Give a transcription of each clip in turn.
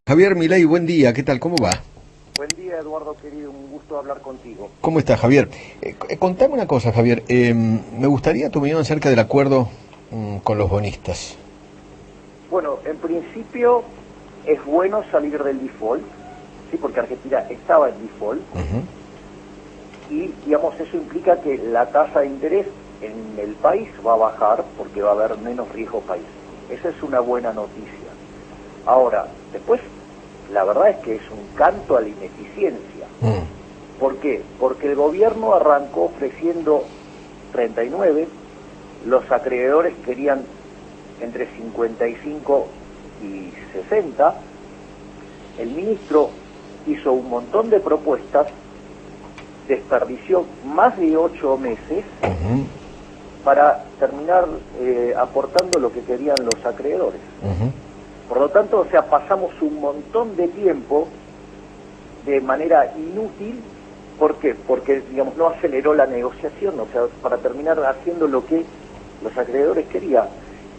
Javier Milei, buen día, ¿qué tal? ¿Cómo va? Buen día, Eduardo, querido, un gusto hablar contigo. ¿Cómo estás, Javier? Contame una cosa, Javier. Me gustaría tu opinión acerca del acuerdo con los bonistas. Bueno, en principio es bueno salir del default, sí, porque Argentina estaba en default Ujú. y, digamos, eso implica que la tasa de interés en el país va a bajar porque va a haber menos riesgo país. Esa es una buena noticia. Ahora, después, la verdad es que es un canto a la ineficiencia. ¿Por qué? Porque el gobierno arrancó ofreciendo 39, los acreedores querían entre 55 y 60, el ministro hizo un montón de propuestas, desperdició más de 8 meses Ujú. para terminar aportando lo que querían los acreedores. Ujú. Por lo tanto, o sea, pasamos un montón de tiempo de manera inútil. ¿Por qué? Porque, digamos, no aceleró la negociación, o sea, para terminar haciendo lo que los acreedores querían.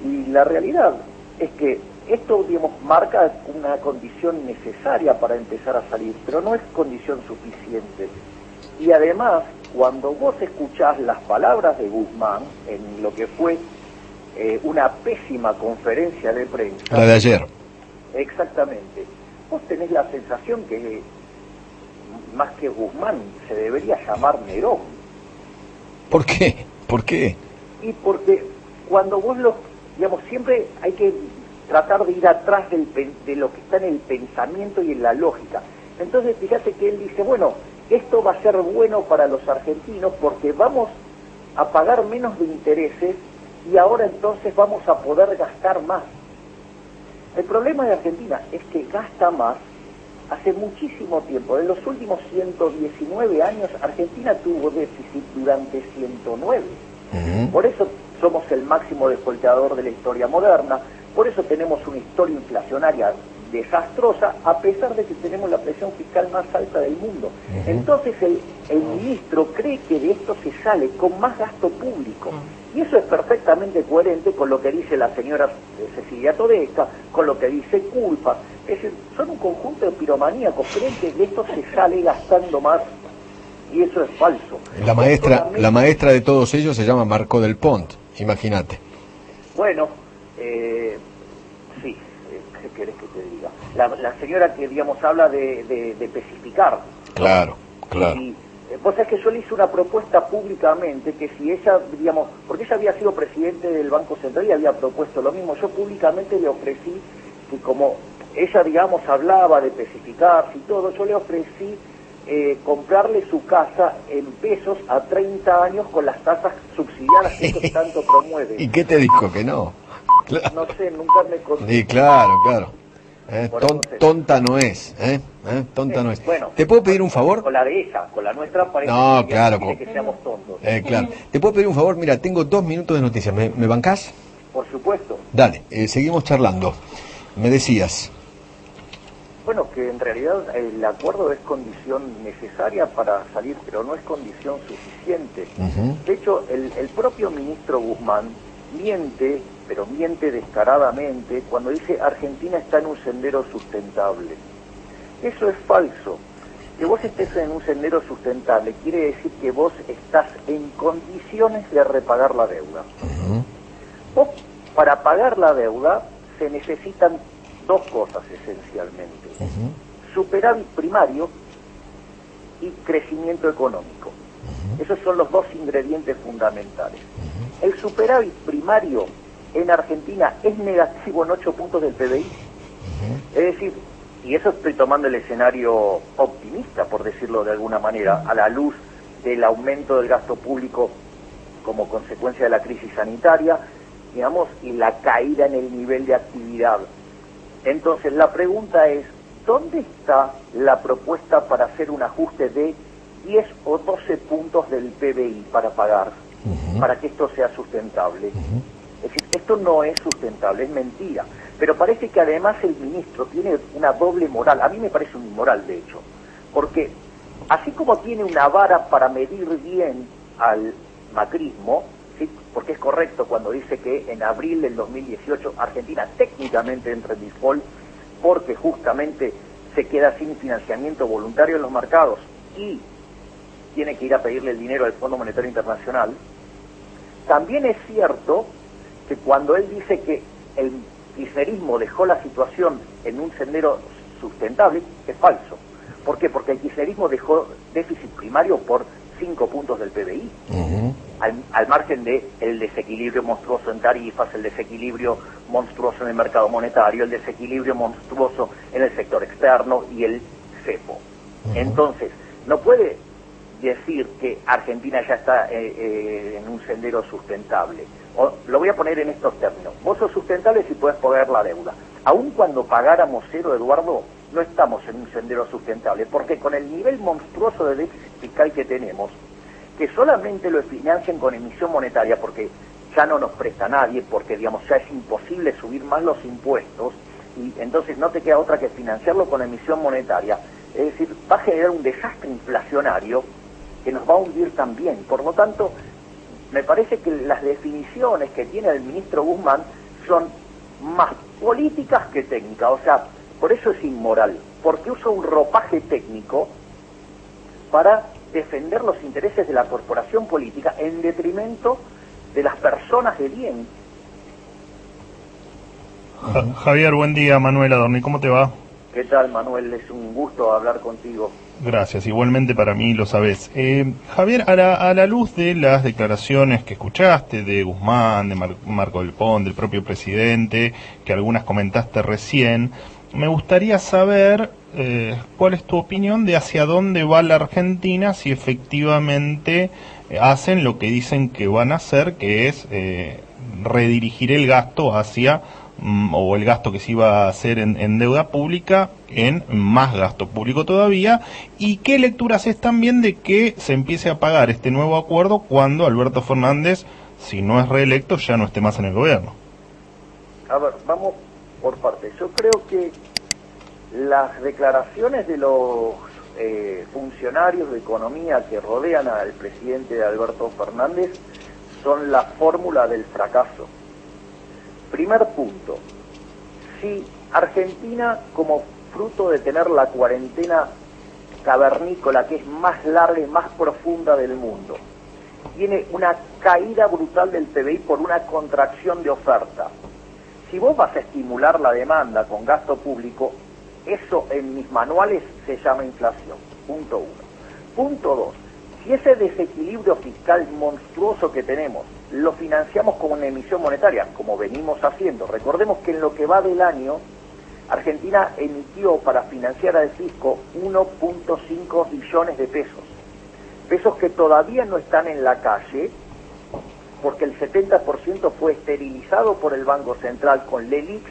Y la realidad es que esto, digamos, marca una condición necesaria para empezar a salir, pero no es condición suficiente. Y además, cuando vos escuchás las palabras de Guzmán en lo que fue una pésima conferencia de prensa, La de ayer. exactamente, vos tenés la sensación que más que Guzmán se debería llamar Nerón. ¿Por qué? ¿Por qué? Y porque cuando vos digamos, siempre hay que tratar de ir atrás de lo que está en el pensamiento y en la lógica. Entonces, fíjate que él dice, bueno, esto va a ser bueno para los argentinos porque vamos a pagar menos de intereses y ahora entonces vamos a poder gastar más. El problema de Argentina es que gasta más hace muchísimo tiempo. En los últimos 119 años, Argentina tuvo déficit durante 109. Ujú. Por eso somos el máximo defaultador de la historia moderna, por eso tenemos una historia inflacionaria desastrosa, a pesar de que tenemos la presión fiscal más alta del mundo. Ujú. Entonces el ministro cree que de esto se sale con más gasto público. Y eso es perfectamente coherente con lo que dice la señora Cecilia Todesca, con lo que dice Culpa. Es decir, son un conjunto de piromaníacos, creen que de esto se sale gastando más, y eso es falso. La maestra de todos ellos se llama Marco del Pont, imagínate. Bueno, sí, ¿qué querés que te diga? La señora que, digamos, habla de especificar, ¿no? Claro, claro. Y vos sabés que yo le hice una propuesta públicamente que si ella, digamos, porque ella había sido presidente del Banco Central y había propuesto lo mismo, yo públicamente le ofrecí que como ella, digamos, hablaba de especificarse y todo, yo le ofrecí comprarle su casa en pesos a 30 años con las tasas subsidiadas que ellos tanto promueven. ¿Y qué te dijo que no? No sé, nunca me contestó. Sí, claro, claro. Por eso sé. Tonta no es, tonta no es. Bueno, ¿Te puedo pedir un favor? con la de ella, con la nuestra parece No, que ella claro. quiere que seamos tontos. Claro. ¿Te puedo pedir un favor? Mira, tengo 2 minutos de noticias. ¿Me bancás? Por supuesto. Dale, seguimos charlando. Me decías. Bueno, que en realidad el acuerdo es condición necesaria para salir, pero no es condición suficiente. Ujú. De hecho, el propio ministro Guzmán miente, pero miente descaradamente, cuando dice Argentina está en un sendero sustentable. Eso es falso. Que vos estés en un sendero sustentable quiere decir que vos estás en condiciones de repagar la deuda. Ujú. Vos, para pagar la deuda, se necesitan dos cosas esencialmente: Ujú. superávit primario y crecimiento económico. Esos son los dos ingredientes fundamentales. El superávit primario en Argentina es negativo en 8 puntos del PBI. Es decir, y eso estoy tomando el escenario optimista, por decirlo de alguna manera, a la luz del aumento del gasto público como consecuencia de la crisis sanitaria, digamos, y la caída en el nivel de actividad. Entonces, la pregunta es, ¿dónde está la propuesta para hacer un ajuste de 10 o 12 puntos del PBI para pagar, para que esto sea sustentable? Es decir, esto no es sustentable, es mentira. Pero parece que además el ministro tiene una doble moral. A mí me parece un inmoral, de hecho. Porque así como tiene una vara para medir bien al macrismo, ¿sí? Porque es correcto cuando dice que en abril del 2018 Argentina técnicamente entra en default porque justamente se queda sin financiamiento voluntario en los mercados y tiene que ir a pedirle el dinero al Fondo Monetario Internacional. También es cierto que cuando él dice que el kirchnerismo dejó la situación en un sendero sustentable, es falso. ¿Por qué? Porque el kirchnerismo dejó déficit primario por 5 puntos del PBI, al margen de el desequilibrio monstruoso en tarifas, el desequilibrio monstruoso en el mercado monetario, el desequilibrio monstruoso en el sector externo y el cepo. Entonces, no puede decir que Argentina ya está en un sendero sustentable. Lo voy a poner en estos términos. Vos sos sustentable si podés pagar la deuda. Aun cuando pagáramos cero, Eduardo, no estamos en un sendero sustentable, porque con el nivel monstruoso de déficit fiscal que tenemos, que solamente lo financian con emisión monetaria, porque ya no nos presta nadie, porque digamos ya es imposible subir más los impuestos, y entonces no te queda otra que financiarlo con emisión monetaria. Es decir, va a generar un desastre inflacionario que nos va a hundir también. Por lo tanto, me parece que las definiciones que tiene el ministro Guzmán son más políticas que técnicas. O sea, por eso es inmoral, porque usa un ropaje técnico para defender los intereses de la corporación política en detrimento de las personas de bien. Javier, buen día. Manuel Adorni, ¿cómo te va? ¿Qué tal, Manuel? Es un gusto hablar contigo. Gracias, igualmente para mí, lo sabés. Javier, a la luz de las declaraciones que escuchaste de Guzmán, de Marco del Pont, del propio presidente, que algunas comentaste recién, me gustaría saber cuál es tu opinión de hacia dónde va la Argentina si efectivamente hacen lo que dicen que van a hacer, que es redirigir el gasto hacia o el gasto que se iba a hacer en deuda pública en más gasto público todavía, y qué lectura haces también de que se empiece a pagar este nuevo acuerdo cuando Alberto Fernández, si no es reelecto, ya no esté más en el gobierno. A ver, vamos por partes. Yo creo que las declaraciones de los funcionarios de economía que rodean al presidente Alberto Fernández son la fórmula del fracaso. Primer punto, si Argentina, como fruto de tener la cuarentena cavernícola, que es más larga y más profunda del mundo, tiene una caída brutal del PBI por una contracción de oferta, si vos vas a estimular la demanda con gasto público, eso en mis manuales se llama inflación. Punto uno. Punto dos, si ese desequilibrio fiscal monstruoso que tenemos lo financiamos con una emisión monetaria, como venimos haciendo. Recordemos que en lo que va del año, Argentina emitió para financiar al fisco 1.5 billones de pesos. Pesos que todavía no están en la calle, porque el 70% fue esterilizado por el Banco Central con LELIX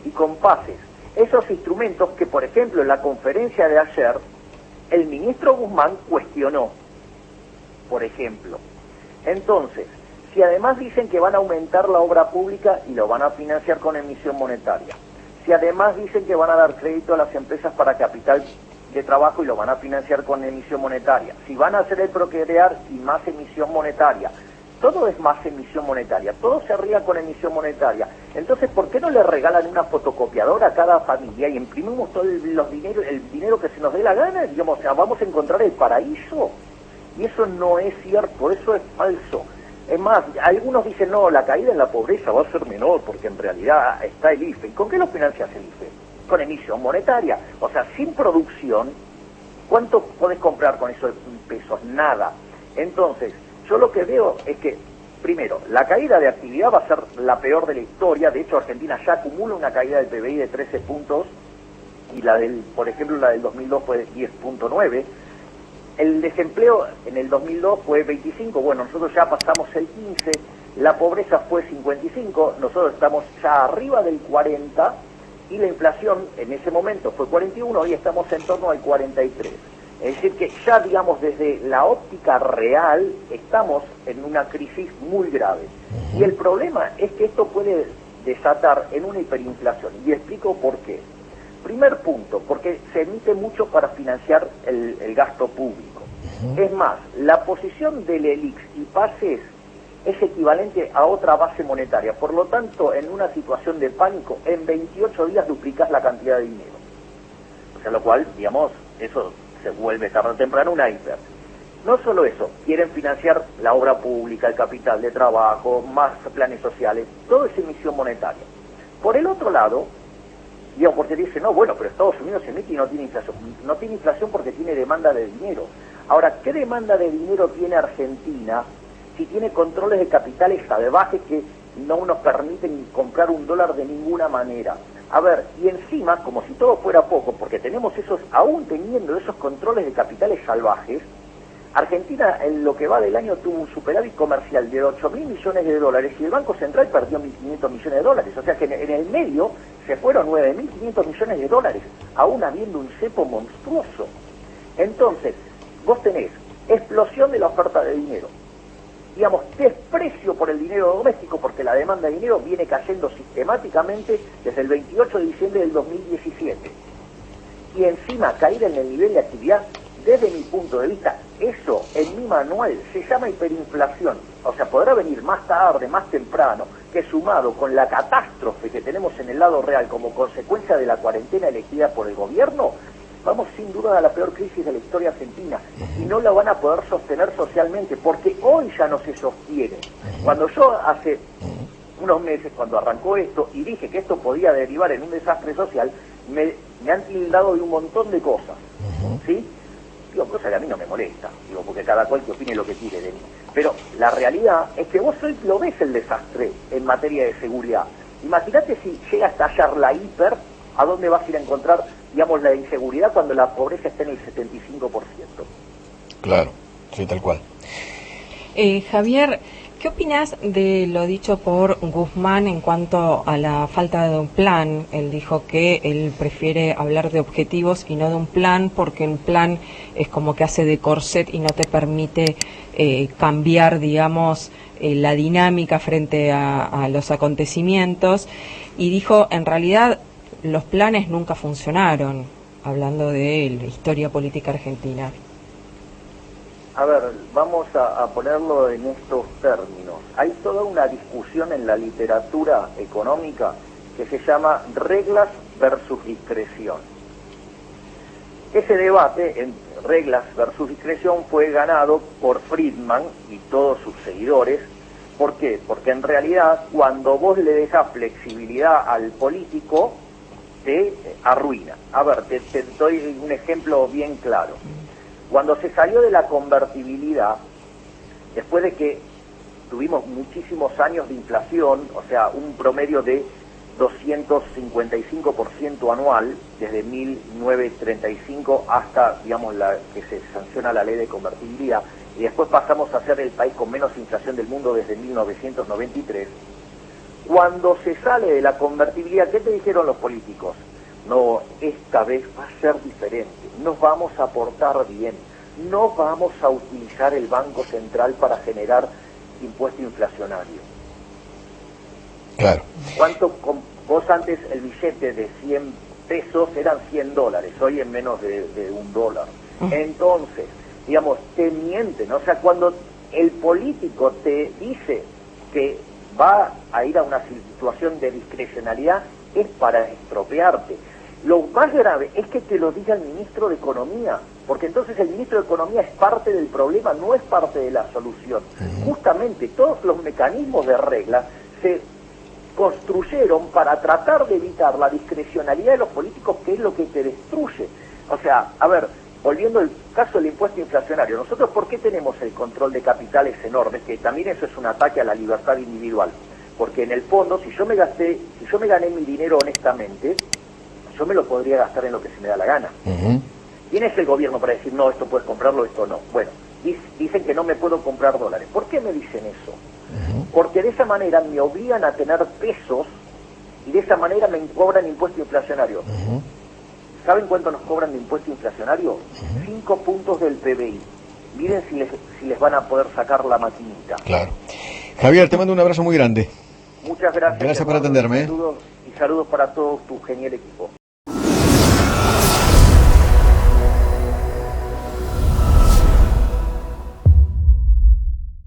y con PASES. Esos instrumentos que, por ejemplo, en la conferencia de ayer, el ministro Guzmán cuestionó, por ejemplo. Entonces, si además dicen que van a aumentar la obra pública y lo van a financiar con emisión monetaria, si además dicen que van a dar crédito a las empresas para capital de trabajo y lo van a financiar con emisión monetaria, si van a hacer el procrear y más emisión monetaria, todo es más emisión monetaria, todo se arregla con emisión monetaria. Entonces, ¿por qué no le regalan una fotocopiadora a cada familia y imprimimos todo el dinero que se nos dé la gana? Digamos, o sea, vamos a encontrar el paraíso. Y eso no es cierto, eso es falso. Es más, algunos dicen, no, la caída en la pobreza va a ser menor porque en realidad está el IFE. ¿Y con qué lo financias el IFE? Con emisión monetaria. O sea, sin producción, ¿cuánto podés comprar con esos pesos? Nada. Entonces, yo lo que veo es que, primero, la caída de actividad va a ser la peor de la historia. De hecho, Argentina ya acumula una caída del PBI de 13 puntos y por ejemplo, la del 2002 fue de 10.9. El desempleo en el 2002 fue 25, bueno, nosotros ya pasamos el 15, la pobreza fue 55, nosotros estamos ya arriba del 40 y la inflación en ese momento fue 41, hoy estamos en torno al 43. Es decir que ya, digamos, desde la óptica real estamos en una crisis muy grave. Y el problema es que esto puede desatar en una hiperinflación. Y explico por qué. Primer punto, porque se emite mucho para financiar el gasto público. Es más, la posición del ELIX y PASES es equivalente a otra base monetaria. Por lo tanto, en una situación de pánico, en 28 días duplicás la cantidad de dinero. O sea, lo cual, digamos, eso se vuelve tarde o temprano una hiper. No solo eso, quieren financiar la obra pública, el capital de trabajo, más planes sociales, todo es emisión monetaria. Por el otro lado, digamos, porque dicen, no, bueno, pero Estados Unidos emite y no tiene inflación. No tiene inflación porque tiene demanda de dinero. Ahora, ¿qué demanda de dinero tiene Argentina si tiene controles de capitales salvajes que no nos permiten comprar un dólar de ninguna manera? A ver, y encima, como si todo fuera poco, porque tenemos esos, aún teniendo esos controles de capitales salvajes, Argentina en lo que va del año tuvo un superávit comercial de 8.000 millones de dólares y el Banco Central perdió 1.500 millones de dólares. O sea que en el medio se fueron 9.500 millones de dólares, aún habiendo un cepo monstruoso. Entonces, vos tenés explosión de la oferta de dinero, digamos, desprecio por el dinero doméstico, porque la demanda de dinero viene cayendo sistemáticamente desde el 28 de diciembre del 2017. Y encima caída en el nivel de actividad, desde mi punto de vista, eso en mi manual se llama hiperinflación. O sea, podrá venir más tarde, más temprano, que sumado con la catástrofe que tenemos en el lado real como consecuencia de la cuarentena elegida por el gobierno, vamos sin duda a la peor crisis de la historia argentina y no la van a poder sostener socialmente, porque hoy ya no se sostiene. Cuando yo hace unos meses, cuando arrancó esto y dije que esto podía derivar en un desastre social, me han tildado de un montón de cosas, ¿sí? Digo, cosa que a mí no me molesta, digo, porque cada cual que opine lo que quiere de mí. Pero la realidad es que vos hoy lo ves el desastre en materia de seguridad. Imagínate si llega a estallar la hiper, ¿a dónde vas a ir a encontrar, digamos, la inseguridad cuando la pobreza está en el 75%? Claro, sí, tal cual. Javier, ¿qué opinas de lo dicho por Guzmán en cuanto a la falta de un plan? Él dijo que él prefiere hablar de objetivos y no de un plan, porque un plan es como que hace de corset y no te permite cambiar, digamos, la dinámica frente a los acontecimientos. Y dijo, en realidad, los planes nunca funcionaron, hablando de la historia política argentina. A ver, vamos a ponerlo en estos términos. Hay toda una discusión en la literatura económica que se llama reglas versus discreción. Ese debate en reglas versus discreción fue ganado por Friedman y todos sus seguidores. ¿Por qué? Porque en realidad cuando vos le dejas flexibilidad al político, te arruina. A ver, te doy un ejemplo bien claro. Cuando se salió de la convertibilidad, después de que tuvimos muchísimos años de inflación, o sea, un promedio de 255% anual, desde 1935 hasta, digamos, la que se sanciona la ley de convertibilidad, y después pasamos a ser el país con menos inflación del mundo desde 1993, cuando se sale de la convertibilidad, ¿qué te dijeron los políticos? No, esta vez va a ser diferente, nos vamos a portar bien, no vamos a utilizar el Banco Central para generar impuesto inflacionario. Claro. Vos antes el billete de 100 pesos eran $100, hoy en menos de $1. Entonces, digamos, te mienten, o sea, cuando el político te dice que va a ir a una situación de discrecionalidad, es para estropearte. Lo más grave es que te lo diga el ministro de Economía, porque entonces el ministro de Economía es parte del problema, no es parte de la solución. Justamente todos los mecanismos de regla se construyeron para tratar de evitar la discrecionalidad de los políticos, que es lo que te destruye. O sea, a ver, volviendo al caso del impuesto inflacionario, nosotros ¿por qué tenemos el control de capitales enormes? Que también eso es un ataque a la libertad individual, porque en el fondo, si yo me gané mi dinero honestamente, yo me lo podría gastar en lo que se me da la gana. ¿Quién es el gobierno para decir, no, esto puedes comprarlo, esto no? Bueno, dicen que no me puedo comprar dólares. ¿Por qué me dicen eso? Porque de esa manera me obligan a tener pesos y de esa manera me cobran impuesto inflacionario. ¿Saben cuánto nos cobran de impuesto inflacionario? 5 puntos del PBI. Miren si les van a poder sacar la maquinita. Claro. Javier, te mando un abrazo muy grande. Muchas gracias. Gracias por atenderme. Saludos para todo tu genial equipo.